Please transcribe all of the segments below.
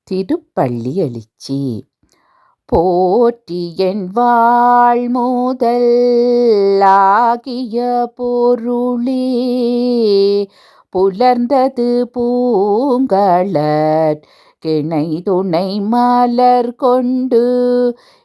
திருப்பள்ளி எழுச்சி. போற்றி என் வாழ்முதல் ஆகிய பொருளே, புலர்ந்தது பூங்கழற் கிணை துணை மலர் கொண்டு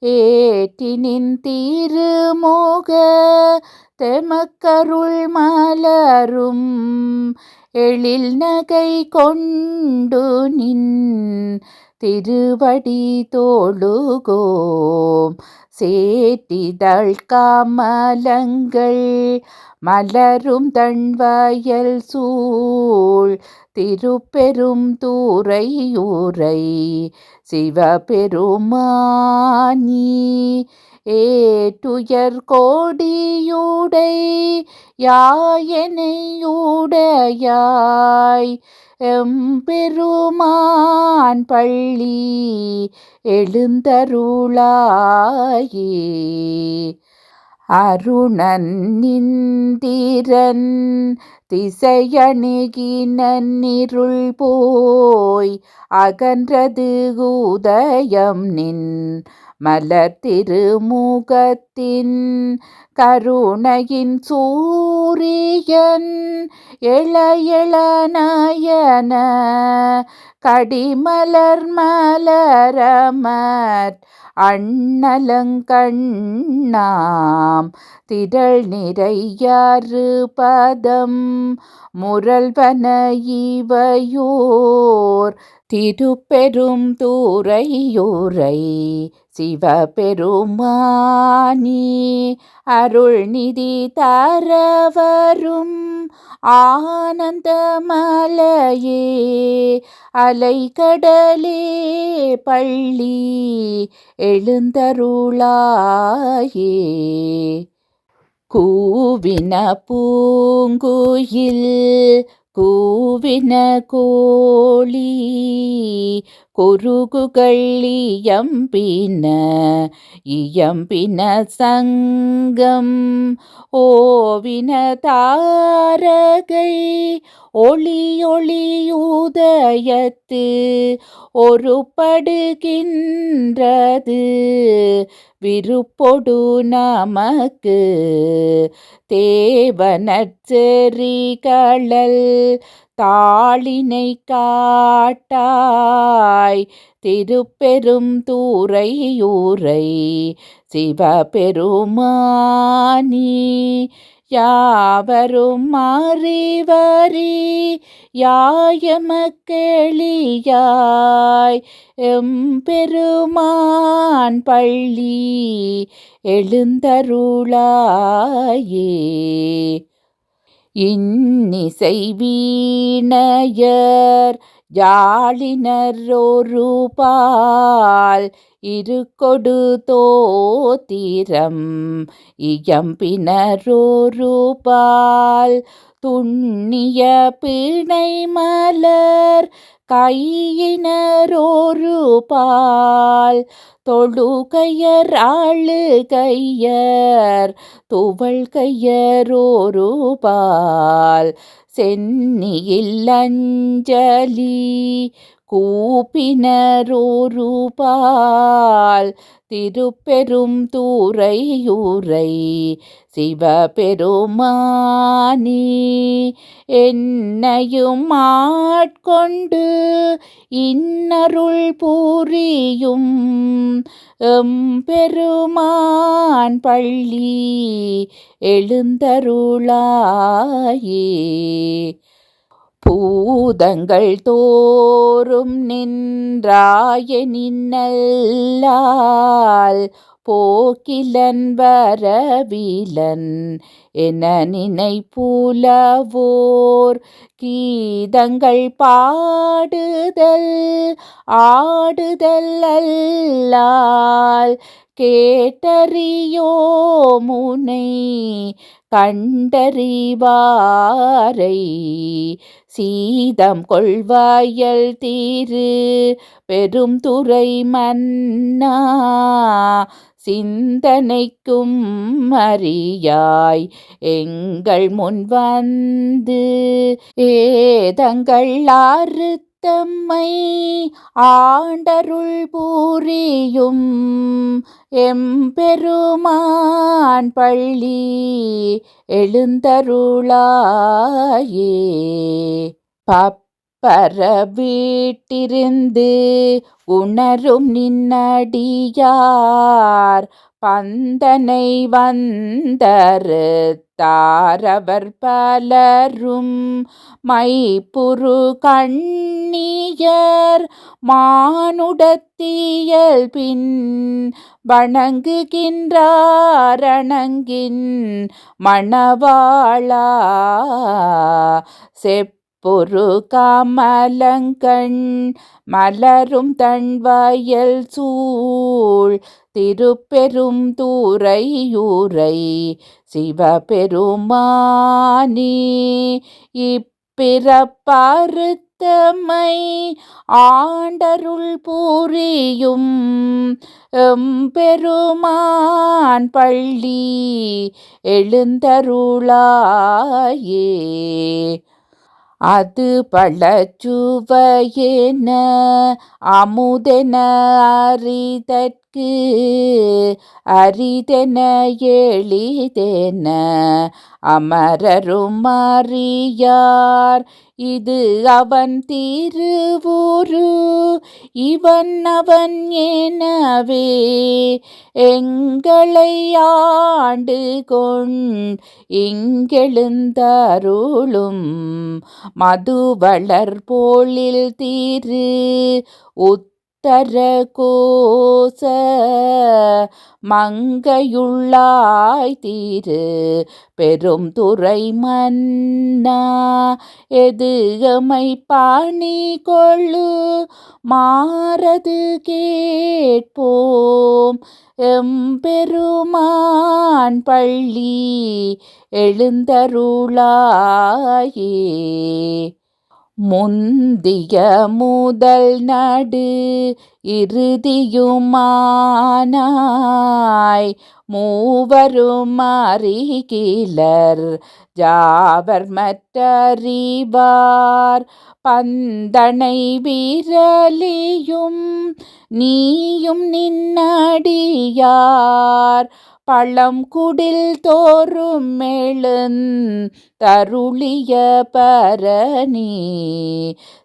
ஏற்றினின் திருமுக தெமக்கருள் மலரும் எழில் நகை கொண்டு நின் திருவடி தோளுகோம். சேற்றிதழ் கமலங்கள் மலரும் தன்வயல் சூழ் திருப்பெரும் தூரையூரை சிவபெருமானி, ஏற்றுயர் கோடியுடை யாயனையுடையாய் எம்பெருமான் பள்ளி எழுந்தருளாயே. அருணன் இந்திரன் திசையணுகினன் இருள் போய் அகன்றது உதயம் நின் மலர் திருமுகத்தின் கருணையின் சூரியன் எழ எழ நயன கடிமலர் மலரமர் அண்ணலங்கண்ணாம் திரள் நிறையாறு பதம் முரல்வன இவையோர் திருப்பெரும் தூரையூரை சிவபெருமானி, அருள்நிதி தரவரும் ஆனந்த மலையே அலைகடலே பள்ளி எழுந்தருளாயே. கூவின பூங்குயில் கூவின கோழி குருகுகள் இயம்பின சங்கம் ஓவின தாரகை ஒளி ஒளி உதயத்து ஒருபடுகின்றது விருப்பொடு நமக்கு தேவனச்செறிகளல் தாளினை காட்டாய் திருப்பெரும் தூரையூரை சிவபெருமானி, யாவரும் அறிவரி யாயமக்கெளியாய் எம்பெருமான் பள்ளி எழுந்தருளாயே. இன்னிசை வீணையர் யாழினர் ஒருபால் இருக்கொடு தோத்திரம் இயம்பினரொருபால் துண்ணிய பிணை மலர் கையினரொருபால் தொழுகையர் ஆளுகையர் துவள்கையர் ஒருபால் சென்னியில் அஞ்சலி கூப்பினரொருபால் திருப்பெரும் தூரையூரை சிவபெருமானி, என்னையும் ஆட்கொண்டு இன்னருள் புரியும் எம்பெருமான் பள்ளி எழுந்தருளாயே. பூதங்கள் தோறும் நின்றாய நின்னல்லால் போக்கிலன் வரவிலன் என நினைப்புலவோர் கீதங்கள் பாடுதல் ஆடுதல் அல்லால் கேட்டறியோ முனை கண்டறிவாரை சீதம் கொள்வாயல் தீரு பெரும் துறை மன்னா, சிந்தனைக்கும் அறியாய் எங்கள் முன் வந்து ஏதங்கள் அறுத்த தம்மை ஆண்டருள் பூரியும் எம்பெருமான் பள்ளி எழுந்தருளாயே. பப்பர வீட்டிருந்து உணரும் நின்னடியார் பந்தனை வந்தறுத்தாரவர் பலரும் மைப்புரு கண்ணியர் மானுடத்தியல் பின் வணங்குகின்றாரணங்கின் மணவாளா. செப்பொரு கமலங்கண் மலரும் தன்வயல் சூழ் திருப்பெரும் தூரையூரை சிவபெருமானே. இப்பிறப்பறுத்தமை ஆண்டருள் பூரியும் எம்பெருமான் பள்ளி எழுந்தருளாயே. அது பழச்சுவையென அமுதென அறிதற்கு அரிதென எளிதென அமரரும் அறியார். இது அவன் திருவுரு இவன் அவன் எனவே எங்களை ஆண்டு இங்கெழுந்தருளும் மதுவளர் போலில் திரு உத்தர கோச மங்கையுள்ளாய் திரு பெரும் துறை மன்னா. எது எமை பணி கொள்ளு மாறது கேட்போம் எம்பெருமான் பள்ளி எழுந்தருளாயே. முந்திய முதல் நடு இறுதியுமானாய் மூவரும் அறிகிலர் ஜாவர் மற்றறிவார். பந்தனை விரலியும் நீயும் நின்னடியார் பழம் குடில் தோறும் எழுந்தருளிய பரணி.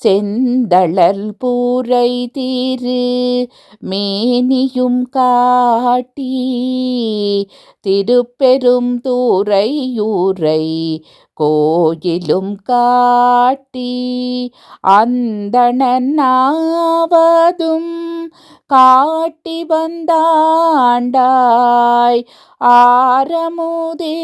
செந்தளல் பூரை திரு மேனியும் காட்டி திருப்பெரும் தூரையூரை கோயிலும் காட்டி அந்தணனாவதும் காட்டி வந்தாண்டாய் ஆரமுதே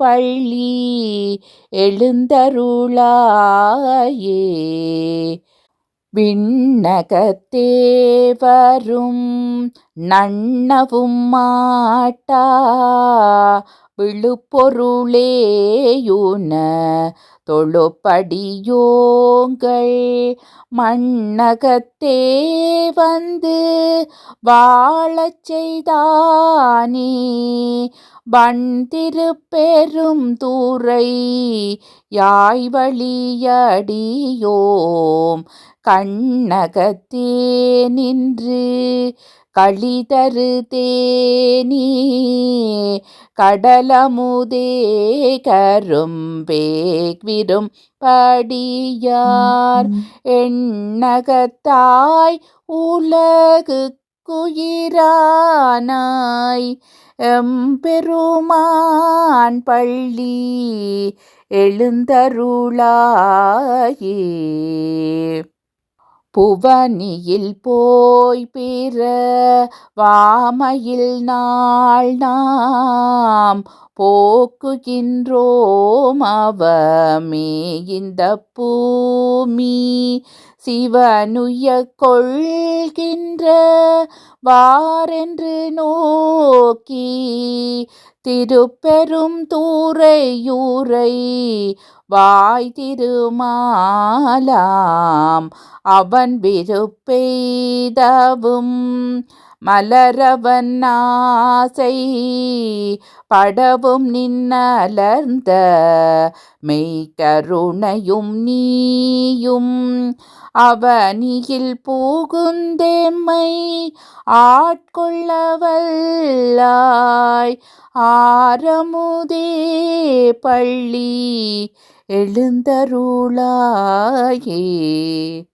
பள்ளி எழுந்தருளாயே. விண்ணகத்தேவரும் நன்னவும் மாட்டா விழுப்பொருளேயுன தொழுப்படியோங்கள் மண்ணகத்தே வந்து வாழச் செய்தானே. வண் திருப்பெரும் தூரை யாய்வழியடியோம் கண்ணகத்தே நின்று களிதரு தேனே கடலமுதே கரும்பேக்விரும் படியார். எண்ணகத்தாய் உலகுக்குயிரானாய் எம்பெருமான் பள்ளி எழுந்தருளாயே. புவனியில் போய் பிற வாமையில் நாள் நாம் போக்குகின்றோம் அவமே இந்த பூமி. சிவனுய கொள்கின்ற வாரென்று நோக்கி திருப்பெரும் தூரையூரை வாய் திருமாலாம் அவன் விருப்பெய்தவும் மலரவன் ஆசை படவும் நின்னலர்ந்த மெய்கருணையும் நீயும் அவனியில் புகுந்தெம்மை ஆட்கொள்ளவல்லாய். ஆரமுதே பள்ளி எழுந்தருளாயே.